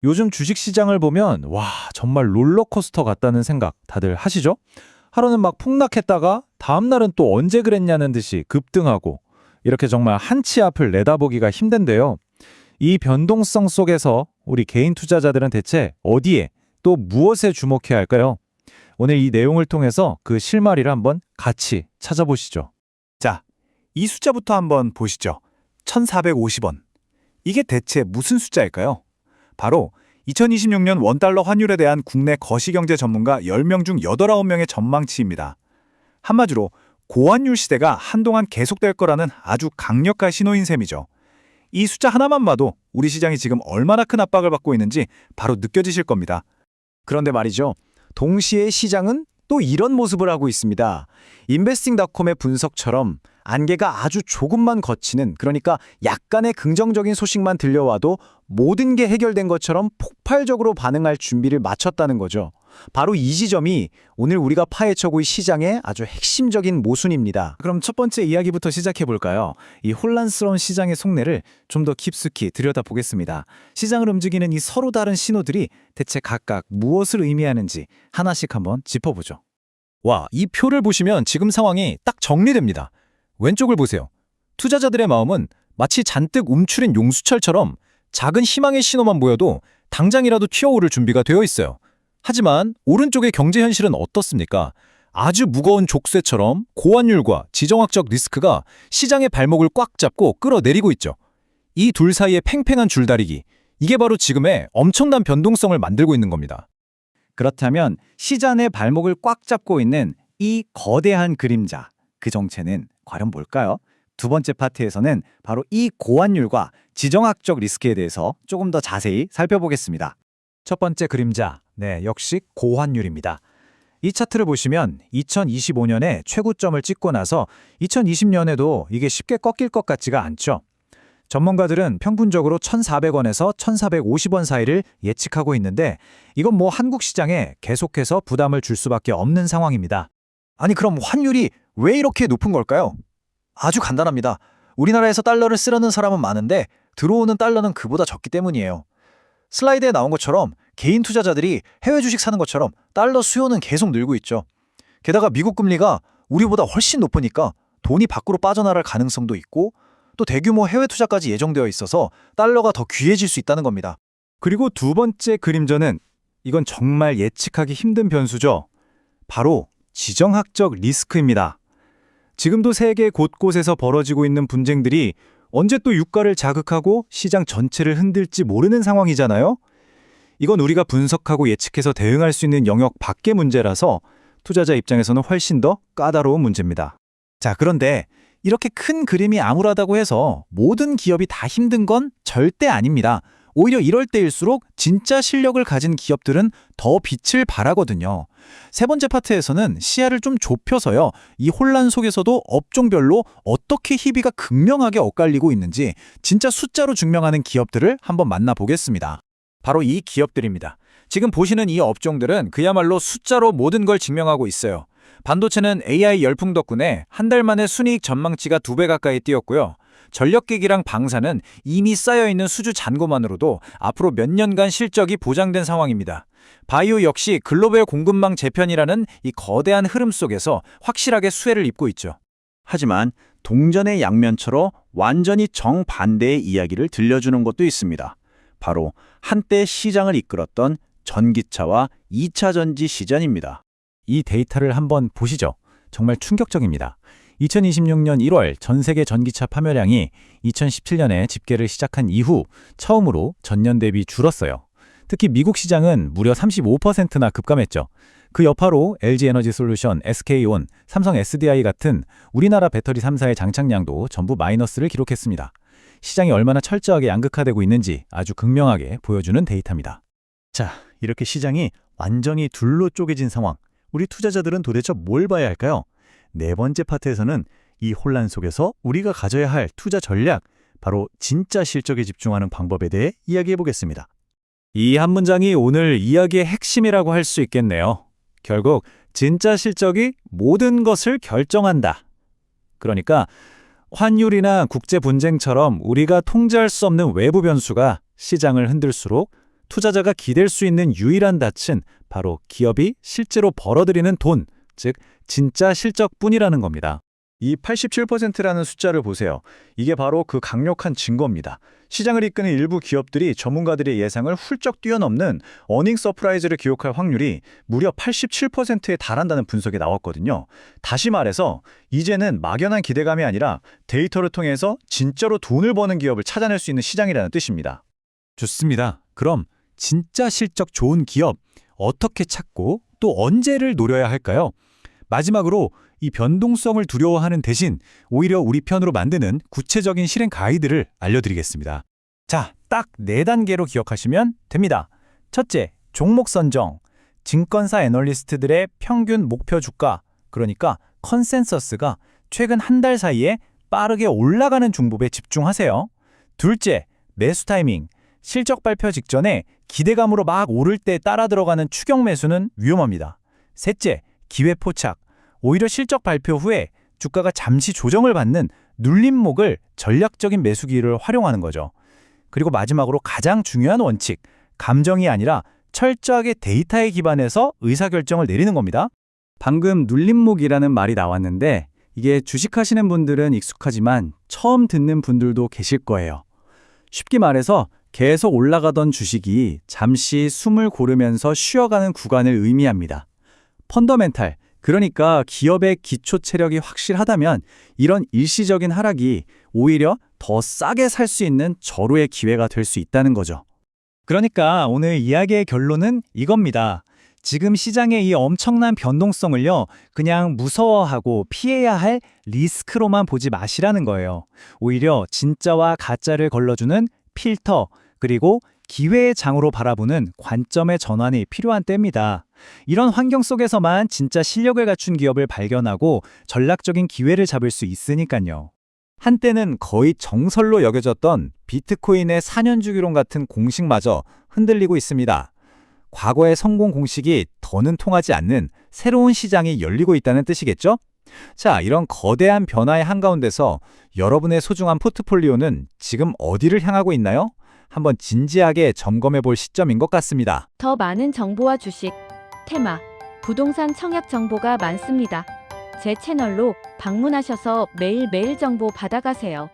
요즘 주식시장을 보면 와, 정말 롤러코스터 같다는 생각 다들 하시죠? 하루는 막 폭락했다가 다음날은 또 언제 그랬냐는 듯이 급등하고 이렇게 정말 한치 앞을 내다보기가 힘든데요. 이 변동성 속에서 우리 개인 투자자들은 대체 어디에 또 무엇에 주목해야 할까요? 오늘 이 내용을 통해서 그 실마리를 한번 같이 찾아보시죠. 자, 이 숫자부터 한번 보시죠. 1450원. 이게 대체 무슨 숫자일까요? 바로 2026년 원달러 환율에 대한 국내 거시경제 전문가 10명 중 8, 9명의 전망치입니다. 한마디로 고환율 시대가 한동안 계속될 거라는 아주 강력한 신호인 셈이죠. 이 숫자 하나만 봐도 우리 시장이 지금 얼마나 큰 압박을 받고 있는지 바로 느껴지실 겁니다. 그런데 말이죠. 동시에 시장은 또 이런 모습을 하고 있습니다. 인베스팅닷컴의 분석처럼 안개가 아주 조금만 걷히는, 그러니까 약간의 긍정적인 소식만 들려와도 모든 게 해결된 것처럼 폭발적으로 반응할 준비를 마쳤다는 거죠. 바로 이 지점이 오늘 우리가 파헤쳐볼 시장의 아주 핵심적인 모순입니다. 그럼 첫 번째 이야기부터 시작해 볼까요? 이 혼란스러운 시장의 속내를 좀 더 깊숙이 들여다보겠습니다. 시장을 움직이는 이 서로 다른 신호들이 대체 각각 무엇을 의미하는지 하나씩 한번 짚어보죠. 와, 이 표를 보시면 지금 상황이 딱 정리됩니다. 왼쪽을 보세요. 투자자들의 마음은 마치 잔뜩 움츠린 용수철처럼 작은 희망의 신호만 보여도 당장이라도 튀어오를 준비가 되어 있어요. 하지만 오른쪽의 경제 현실은 어떻습니까? 아주 무거운 족쇄처럼 고환율과 지정학적 리스크가 시장의 발목을 꽉 잡고 끌어내리고 있죠. 이 둘 사이의 팽팽한 줄다리기, 이게 바로 지금의 엄청난 변동성을 만들고 있는 겁니다. 그렇다면 시장의 발목을 꽉 잡고 있는 이 거대한 그림자, 그 정체는 과연 뭘까요? 두 번째 파트에서는 바로 이 고환율과 지정학적 리스크에 대해서 조금 더 자세히 살펴보겠습니다. 첫 번째 그림자, 역시 고환율입니다. 이 차트를 보시면 2025년에 최고점을 찍고 나서 2020년에도 이게 쉽게 꺾일 것 같지가 않죠. 전문가들은 평균적으로 1,400원에서 1,450원 사이를 예측하고 있는데 이건 뭐 한국 시장에 계속해서 부담을 줄 수밖에 없는 상황입니다. 아니 그럼 환율이 왜 이렇게 높은 걸까요? 아주 간단합니다. 우리나라에서 달러를 쓰려는 사람은 많은데 들어오는 달러는 그보다 적기 때문이에요. 슬라이드에 나온 것처럼 개인 투자자들이 해외 주식 사는 것처럼 달러 수요는 계속 늘고 있죠. 게다가 미국 금리가 우리보다 훨씬 높으니까 돈이 밖으로 빠져나갈 가능성도 있고 또 대규모 해외 투자까지 예정되어 있어서 달러가 더 귀해질 수 있다는 겁니다. 그리고 두 번째 그림자는 이건 정말 예측하기 힘든 변수죠. 바로 지정학적 리스크입니다. 지금도 세계 곳곳에서 벌어지고 있는 분쟁들이 언제 또 유가를 자극하고 시장 전체를 흔들지 모르는 상황이잖아요. 이건 우리가 분석하고 예측해서 대응할 수 있는 영역 밖의 문제라서 투자자 입장에서는 훨씬 더 까다로운 문제입니다. 자, 그런데 이렇게 큰 그림이 암울하다고 해서 모든 기업이 다 힘든 건 절대 아닙니다. 오히려 이럴 때일수록 진짜 실력을 가진 기업들은 더 빛을 발하거든요. 세 번째 파트에서는 시야를 좀 좁혀서요. 이 혼란 속에서도 업종별로 어떻게 희비가 극명하게 엇갈리고 있는지 진짜 숫자로 증명하는 기업들을 한번 만나보겠습니다. 바로 이 기업들입니다. 지금 보시는 이 업종들은 그야말로 숫자로 모든 걸 증명하고 있어요. 반도체는 AI 열풍 덕분에 한 달 만에 순이익 전망치가 2배 가까이 뛰었고요. 전력기기랑 방사는 이미 쌓여있는 수주 잔고만으로도 앞으로 몇 년간 실적이 보장된 상황입니다. 바이오 역시 글로벌 공급망 재편이라는 이 거대한 흐름 속에서 확실하게 수혜를 입고 있죠. 하지만 동전의 양면처럼 완전히 정반대의 이야기를 들려주는 것도 있습니다. 바로 한때 시장을 이끌었던 전기차와 2차 전지 시전입니다. 이 데이터를 한번 보시죠. 정말 충격적입니다. 2026년 1월 전 세계 전기차 판매량이 2017년에 집계를 시작한 이후 처음으로 전년 대비 줄었어요. 특히 미국 시장은 무려 35%나 급감했죠. 그 여파로 LG에너지솔루션, SK온, 삼성 SDI 같은 우리나라 배터리 3사의 장착량도 전부 마이너스를 기록했습니다. 시장이 얼마나 철저하게 양극화되고 있는지 아주 극명하게 보여주는 데이터입니다. 자, 이렇게 시장이 완전히 둘로 쪼개진 상황. 우리 투자자들은 도대체 뭘 봐야 할까요? 네 번째 파트에서는 이 혼란 속에서 우리가 가져야 할 투자 전략, 바로 진짜 실적에 집중하는 방법에 대해 이야기해 보겠습니다. 이 한 문장이 오늘 이야기의 핵심이라고 할 수 있겠네요. 결국 진짜 실적이 모든 것을 결정한다. 그러니까 환율이나 국제 분쟁처럼 우리가 통제할 수 없는 외부 변수가 시장을 흔들수록 투자자가 기댈 수 있는 유일한 닻은 바로 기업이 실제로 벌어들이는 돈, 즉 진짜 실적뿐이라는 겁니다. 이 87%라는 숫자를 보세요. 이게 바로 그 강력한 증거입니다. 시장을 이끄는 일부 기업들이 전문가들의 예상을 훌쩍 뛰어넘는 어닝 서프라이즈를 기록할 확률이 무려 87%에 달한다는 분석이 나왔거든요. 다시 말해서 이제는 막연한 기대감이 아니라 데이터를 통해서 진짜로 돈을 버는 기업을 찾아낼 수 있는 시장이라는 뜻입니다. 좋습니다. 그럼 진짜 실적 좋은 기업 어떻게 찾고 또 언제를 노려야 할까요? 마지막으로 이 변동성을 두려워하는 대신 오히려 우리 편으로 만드는 구체적인 실행 가이드를 알려드리겠습니다. 자, 딱 4단계로 기억하시면 됩니다. 첫째, 종목 선정. 증권사 애널리스트들의 평균 목표 주가, 그러니까 컨센서스가 최근 한 달 사이에 빠르게 올라가는 중법에 집중하세요. 둘째, 매수 타이밍. 실적 발표 직전에 기대감으로 막 오를 때 따라 들어가는 추격 매수는 위험합니다. 셋째, 기회 포착. 오히려 실적 발표 후에 주가가 잠시 조정을 받는 눌림목을 전략적인 매수 기회를 활용하는 거죠. 그리고 마지막으로 가장 중요한 원칙, 감정이 아니라 철저하게 데이터에 기반해서 의사결정을 내리는 겁니다. 방금 눌림목이라는 말이 나왔는데 이게 주식하시는 분들은 익숙하지만 처음 듣는 분들도 계실 거예요. 쉽게 말해서 계속 올라가던 주식이 잠시 숨을 고르면서 쉬어가는 구간을 의미합니다. 펀더멘탈, 그러니까 기업의 기초 체력이 확실하다면 이런 일시적인 하락이 오히려 더 싸게 살 수 있는 절호의 기회가 될 수 있다는 거죠. 그러니까 오늘 이야기의 결론은 이겁니다. 지금 시장의 이 엄청난 변동성을요, 그냥 무서워하고 피해야 할 리스크로만 보지 마시라는 거예요. 오히려 진짜와 가짜를 걸러주는 필터, 그리고 기회의 장으로 바라보는 관점의 전환이 필요한 때입니다. 이런 환경 속에서만 진짜 실력을 갖춘 기업을 발견하고 전략적인 기회를 잡을 수 있으니까요. 한때는 거의 정설로 여겨졌던 비트코인의 4년 주기론 같은 공식마저 흔들리고 있습니다. 과거의 성공 공식이 더는 통하지 않는 새로운 시장이 열리고 있다는 뜻이겠죠? 자, 이런 거대한 변화의 한가운데서 여러분의 소중한 포트폴리오는 지금 어디를 향하고 있나요? 한번 진지하게 점검해 볼 시점인 것 같습니다. 더 많은 정보와 주식, 테마, 부동산 청약 정보가 많습니다. 제 채널로 방문하셔서 매일매일 정보 받아가세요.